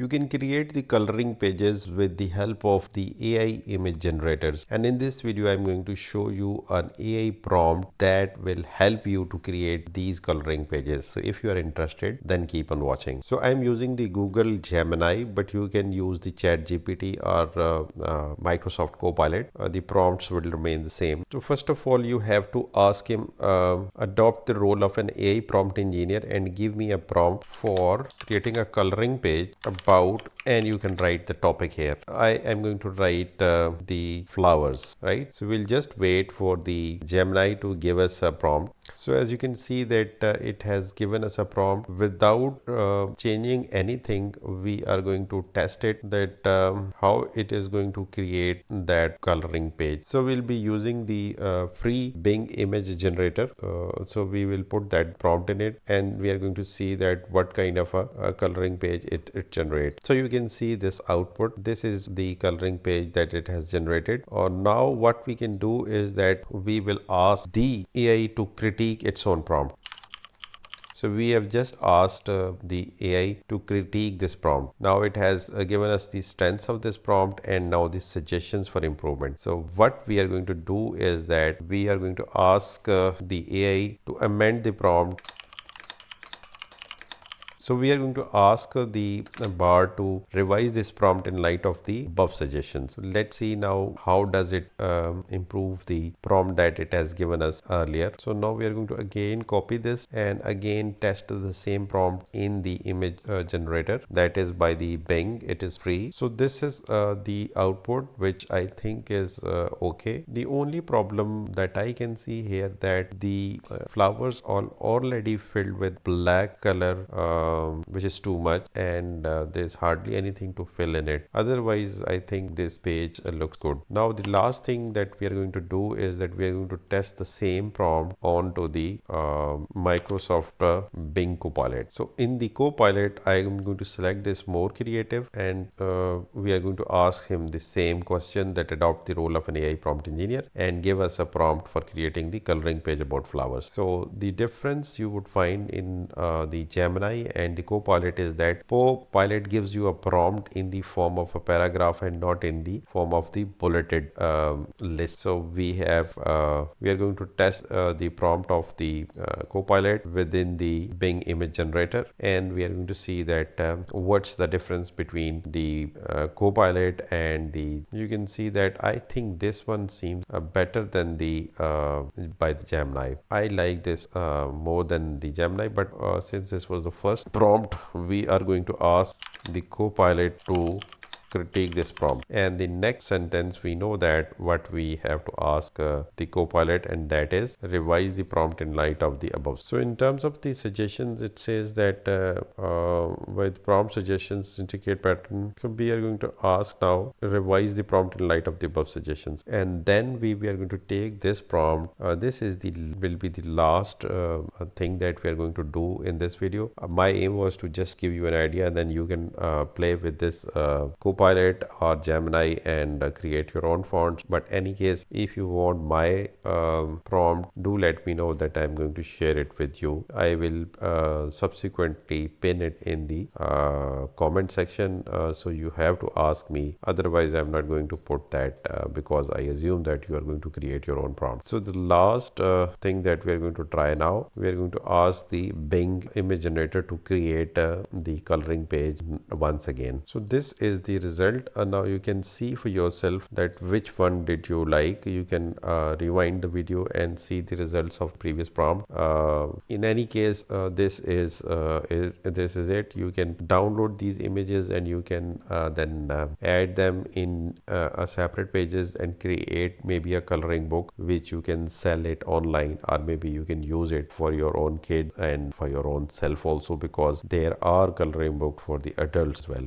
You can create the coloring pages with the help of the AI image generators. And in this video, I'm going to show you an AI prompt that will help you to create these coloring pages. So if you are interested, then keep on watching. So I'm using the Google Gemini, but you can use the ChatGPT or Microsoft Copilot. The prompts will remain the same. So first of all, you have to ask him adopt the role of an AI prompt engineer and give me a prompt for creating a coloring page about, and you can write the topic here. I am going to write the flowers, right? So we'll just wait for the Gemini to give us a prompt. So as you can see that it has given us a prompt without changing anything. We are going to test it that how it is going to create that coloring page. So we'll be using the free Bing image generator. So we will put that prompt in it and we are going to see that what kind of a coloring page it generates. So you can see this output. This is the coloring page that it has generated. Or now what we can do is that we will ask the AI to critique its own prompt. So we have just asked the AI to critique this prompt. Now it has given us the strengths of this prompt and now the suggestions for improvement. So what we are going to do is that we are going to ask the AI to amend the prompt. So we are going to ask the bar to revise this prompt in light of the above suggestions. So let's see now how does it improve the prompt that it has given us earlier. So now we are going to again copy this and again test the same prompt in the image generator, that is by the Bing. It is free. So this is the output, which I think is okay. The only problem that I can see here that the flowers are already filled with black color, which is too much, and there's hardly anything to fill in it. Otherwise, I think this page looks good. Now the last thing that we are going to do is that we are going to test the same prompt onto the Microsoft Bing Copilot. So in the Copilot, I am going to select this more creative and we are going to ask him the same question, that adopt the role of an AI prompt engineer and give us a prompt for creating the coloring page about flowers. So the difference you would find in the Gemini and the Copilot is that Copilot gives you a prompt in the form of a paragraph and not in the form of the bulleted list. So we are going to test the prompt of the Copilot within the Bing image generator, and we are going to see that what's the difference between the Copilot and the, you can see that I think this one seems better than the by the Gemini. I like this more than the Gemini, but since this was the first prompt, we are going to ask the Copilot to critique this prompt. And the next sentence, we know that what we have to ask the Copilot, and that is revise the prompt in light of the above. So in terms of the suggestions, it says that with prompt suggestions indicate pattern. So we are going to ask now revise the prompt in light of the above suggestions, and then we are going to take this prompt. This is the will be the last thing that we are going to do in this video. My aim was to just give you an idea, and then you can play with this Copilot or Gemini and create your own fonts. But any case, if you want my prompt, do let me know that I'm going to share it with you. I will subsequently pin it in the comment section, so you have to ask me. Otherwise, I'm not going to put that because I assume that you are going to create your own prompt. So the last thing that we are going to try now, we are going to ask the Bing image generator to create the coloring page once again. So this is the result. Now you can see for yourself that which one did you like. You can rewind the video and see the results of previous prompt. In any case, this is it. You can download these images and you can then add them in a separate pages and create maybe a coloring book which you can sell it online, or maybe you can use it for your own kids and for your own self also, because there are coloring book for the adults as well.